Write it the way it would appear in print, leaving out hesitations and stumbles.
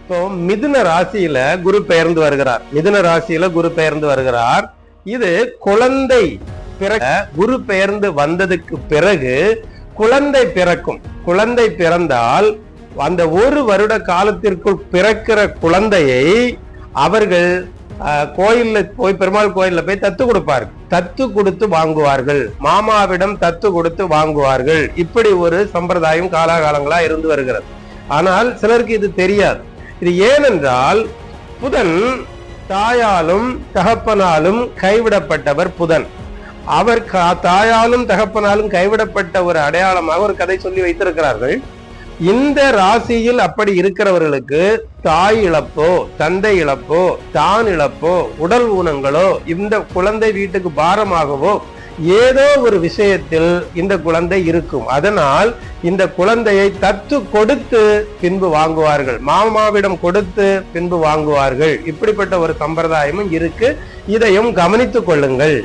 இப்போ மிதுன ராசியில குரு பெயர்ந்து வருகிறார். இது குழந்தை குரு பெயர்ந்து வந்ததுக்கு பிறகு குழந்தை பிறக்கும். குழந்தை பிறந்தால் அந்த ஒரு வருட காலத்திற்குள் பிறக்கிற குழந்தையை அவர்கள் கோயில்ல போய், பெருமாள் கோயில்ல போய் தத்து கொடுப்பார்கள். தத்து கொடுத்து வாங்குவார்கள், மாமாவிடம் தத்து கொடுத்து வாங்குவார்கள். இப்படி ஒரு சம்பிரதாயம் காலாகாலங்களா இருந்து வருகிறது. ஆனால் சிலருக்கு இது தெரியாது. இது ஏனென்றால் புதன் தாயாலும் தகப்பனாலும் கைவிடப்பட்டவர். புதன் அவர் தாயாலும் தகப்பனாலும் கைவிடப்பட்ட ஒரு அடையாளமாக ஒரு கதை சொல்லி வைத்திருக்கிறார்கள். இந்த ராசியில் அப்படி இருக்கிறவர்களுக்கு தாய் இழப்போ, தந்தை இழப்போ, தான் இழப்போ, உடல் ஊனங்களோ, இந்த குழந்தை வீட்டுக்கு பாரமாகவோ ஏதோ ஒரு விஷயத்தில் இந்த குழந்தை இருக்கும். அதனால் இந்த குழந்தையை தத்து கொடுத்து பின்பு வாங்குவார்கள், மாமாவிடம் கொடுத்து பின்பு வாங்குவார்கள். இப்படிப்பட்ட ஒரு சம்பிரதாயமும் இருக்கு. இதையும் கவனித்துக் கொள்ளுங்கள்.